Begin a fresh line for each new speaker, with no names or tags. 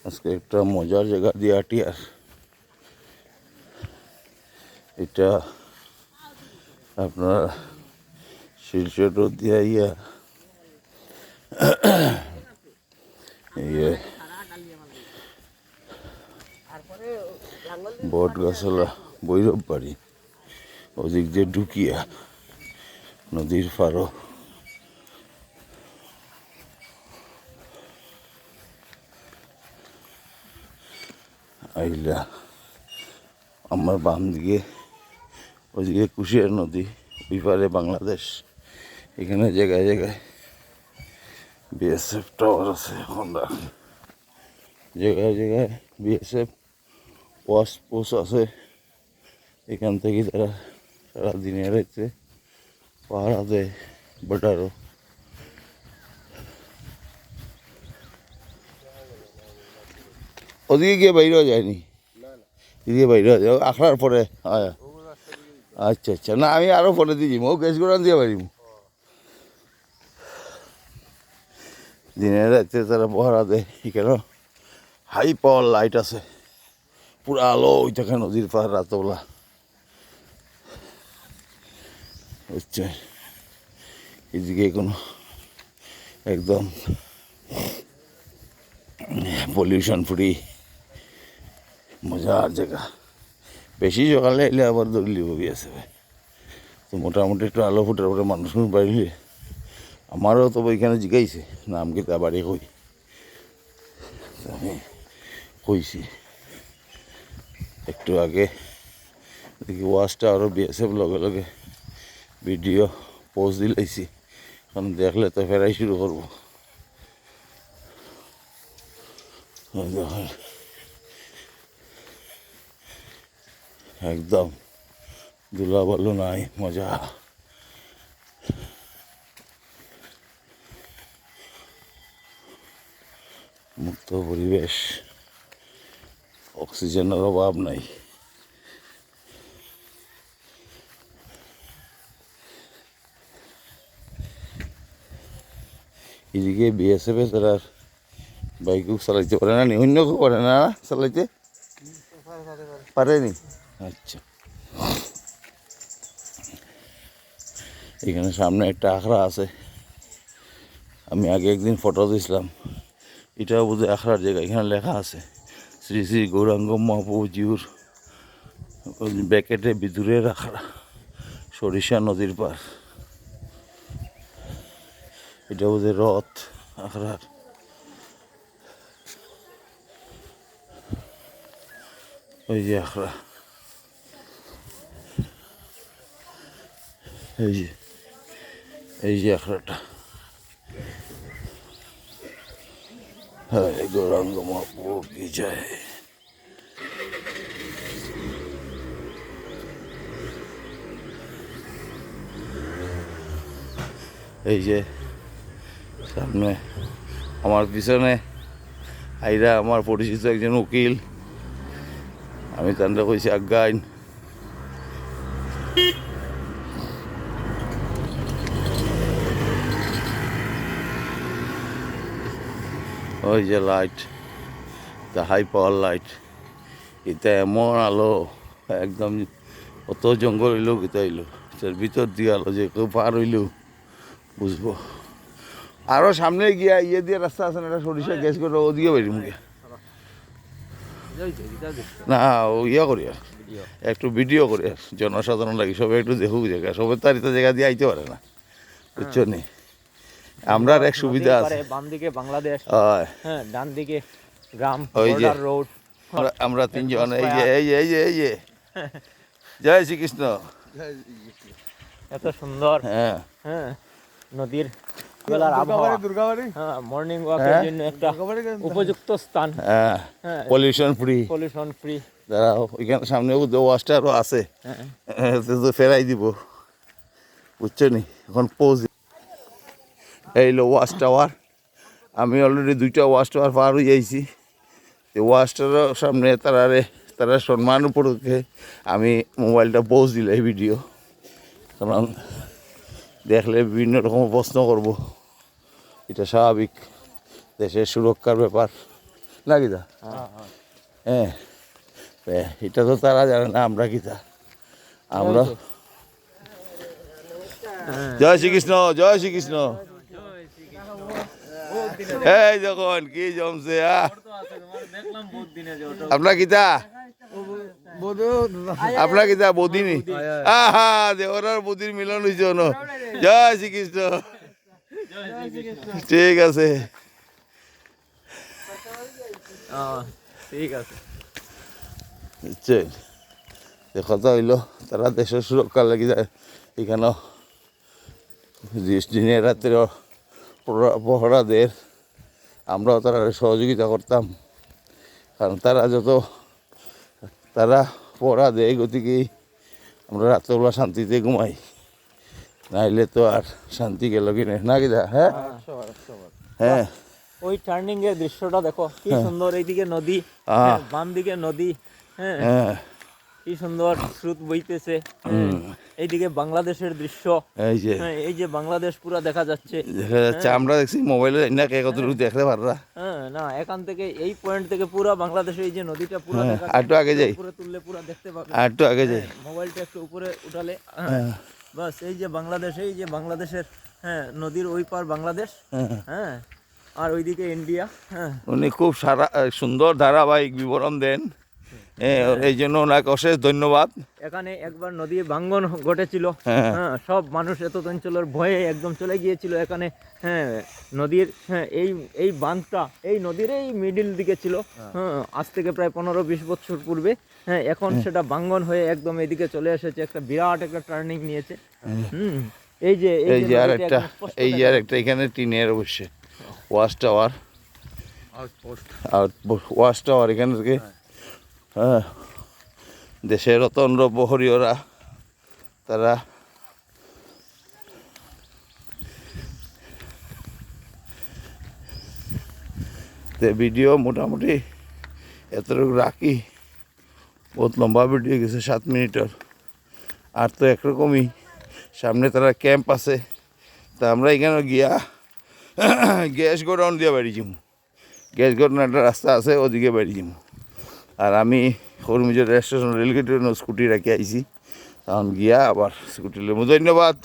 আজকে একটা মজার জায়গা দিয়ে আটি আর এটা আপনার শিলচর রোড দিয়ে ইয়া বট গাছলা বৈরব বাড়ি ওদিক দিয়ে ঢুকিয়া নদীর পাড়ও আইলা আমার বাম দিকে ওইদিকে কুশিয়ার নদী ওই পারে বাংলাদেশ। এখানে জায়গায় জায়গায় বিএসএফ টাওয়ার আছে। এখন জায়গায় জায়গায় বিএসএফ ওয়াশ পোস্ট আছে। এখান থেকে তারা সারাদিনে রাখছে পাহাড়া দেয় বর্ডারও। ওদিকে গিয়ে বাইরেও যায়নি, এদিকে বাইরেও যায় আখড়ার পরে। আচ্ছা আচ্ছা, না আমি আরও পরে দিয়েছি ও গ্যাস গোড়ান দিয়ে পারিম। দিনে রাত্রে তারা পহারা দেয়। এখানে হাই পাওয়ার লাইট আছে, পুরো আলো ওই থাকে নদীর পাহাড় রাতবেলা। বুঝছে এদিকে কোনো একদম পলিউশন ফ্রি মজার জায়গা। বেশি সকালে এলে আবার দৌড়লি ববি আছে তো মোটামুটি একটু আলো ফুটার পরে মানুষ বাড়িলে। আমারও তো ওইখানে জিগাইছে নাম কি তা বাড়ি কই, আমি কইছি একটু আগে দেখি ওয়াশটা আরও বিএসএফ লগে লগে ভিডিও পোস্ট দিলাইছি। কারণ দেখলে তো ফেরাই শুরু করবো। একদম দুলা বালু নাই, মজা। মুক্ত পরিবেশ, অক্সিজেনের অভাব নাই। এদিকে বিএসএফ তারা বাইকও চালাইতে পারে না, অন্য কেউ পারে না চালাইতে পারেনি। আচ্ছা, এখানে সামনে একটা আখড়া আছে। আমি আগে একদিন ফটো দিয়েছিলাম। এটাও বোধহয় আখড়ার জায়গা। এখানে লেখা আছে শ্রী শ্রী গৌরাঙ্গ মহাপ্রভুজিউর ব্যাকেটে বিদুরের আখড়া, সরিষা নদীর পার। এটা বোধহয় রথ আখড়ার। ওই যে আখড়া, এই যে আখড়াটা। হ্যাঁ, গৌরাঙ্গ মহাপ্রভু কি জয়। এই যে সামনে আমার পিছনে আইরা আমার পরিচিত একজন উকিল। আমি তান্ডা কইছি আজ্ঞাইন। ওই যে light, the high power light. এটা এমন আলো, একদম অত জঙ্গল হইলেও গীতা হইল তার ভিতর দিয়ে আলো যে কেউ পার হইলেও বুঝবো। আরও সামনে গিয়া ইয়ে দিয়ে রাস্তা আছে না, একটা সরিষা গ্যাস করে ওদিকে বেরি মুখে না ও ইয়া করি আর একটু ভিডিও করি আর জনসাধারণ লাগে সবাই একটু দেখুক জায়গা। সবাই তার এটা জায়গা দিয়ে আইতে পারে না, বুঝছো নি। আমরা এক সুবিধা আছে,
বাম দিকে বাংলাদেশ, হ্যাঁ ডান দিকে গ্রাম,
ওই যে
রোড।
আমরা তিনজন এই যে এই যে এই যে এই যে জয় শ্রীকৃষ্ণ।
এত সুন্দর,
হ্যাঁ
হ্যাঁ নদীর বেলার আবহাওয়া, হ্যাঁ মর্নিং ওয়াকের জন্য একটা উপযুক্ত স্থান।
হ্যাঁ, পলিউশন ফ্রি,
পলিউশন ফ্রি।
দাঁড়াও ওইখানে সামনে ওয়াশটা আরও আছে, ফেরাই দিব, বুঝছো নি। এখন পোজ এই লো ওয়াশ টাওয়ার। আমি অলরেডি 2টা ওয়াশ টাওয়ার পার হয়ে যাইছি। ওয়াশ টাওয়ার সামনে তারা সম্মান উপলক্ষে আমি মোবাইলটা পোজ দিলে এই ভিডিও। কারণ দেখলে বিভিন্ন রকম প্রশ্ন করব, এটা স্বাভাবিক, দেশের সুরক্ষার ব্যাপার। না কিতা হ্যাঁ এটা তো তারা জানে না আমরা কিতা আমরা জয় শ্রীকৃষ্ণ জয় শ্রীকৃষ্ণ এই যখন কি জমছে আপনার কিতা আপনার কিতা বদিনী আহা দেওয়ার বদির মিলন হয়েছে জয় শ্রীকৃষ্ণ ঠিক আছে
ঠিক আছে
নিশ্চয় কথা হইল তারা দেশের সুরক্ষার লাগি যায় এখানে দিনের রাত্রে পহরাদের আমরাও তারা সহযোগিতা করতাম কারণ তারা পহরা দেয় গতিকে আমরা রাত্রবেলা শান্তিতে ঘুমাই নাইলে তো আর শান্তি গেল কিনে না কিনা হ্যাঁ হ্যাঁ
ওই টার্নিং এর দৃশ্যটা দেখো কি সুন্দর, এইদিকে নদী, বাম দিকে নদী, হ্যাঁ কি সুন্দর স্রোত বইতেছে, এইদিকে বাংলাদেশের দৃশ্য, এই যে বাংলাদেশ পুরো দেখা যাচ্ছে।
আমরা দেখছি মোবাইলে না কে কতটুকু দেখতে পাররা,
না এখান থেকে এই পয়েন্ট থেকে পুরো বাংলাদেশের এই যে নদীটা পুরো দেখা
একটু আগে যাই,
পুরো তুললে পুরো দেখতে পাবে,
একটু আগে যাই,
মোবাইলটা একটু উপরে উঠালে বাস এই যে বাংলাদেশ, এই যে বাংলাদেশের নদীর ওই পার বাংলাদেশ, হ্যাঁ আর ওইদিকে ইন্ডিয়া।
উনি খুব সুন্দর ধারাবাহিক বিবরণ দেন, এই জন্য ওনাকে অশেষ ধন্যবাদ।
এখানে একবার নদী ভাঙ্গন ঘটেছিল, সব মানুষ এত অঞ্চলের ভয়ে একদম চলে গিয়েছিল এখানে। নদীর এই বাঁধটা এই নদীর এই মিডিল দিকে ছিল, আজ থেকে প্রায় 15-20 বছর পূর্বে। এখন সেটা ভাঙ্গন হয়ে একদম এদিকে চলে এসেছে, একটা বিরাট একটা টার্নিং নিয়েছে। এই যে
আর একটা এখানে টিনের অবশ্যই ওয়াচ টাওয়ার, ওয়াচ টাওয়ার এখানে থেকে দেশের রতন্দ্র প্রহরীরা তারা ভিডিও মোটামুটি এতটুকু রাখি, বহুত লম্বা ভিডিও গেছে 7 মিনিটের, আর তো একরকমই সামনে তারা ক্যাম্প আছে। তা আমরা এখানে গিয়া গ্যাস গোডাউন দিয়ে বাড়ি যাবো, গ্যাস গোডাউন একটা রাস্তা আছে ওদিকে বাড়ি যাবো। আর আমি কর্মীদের রেল স্টেশন রেলগেটের স্কুটি রাখি আইছি, তখন গিয়া আবার স্কুটি নেবো। ধন্যবাদ।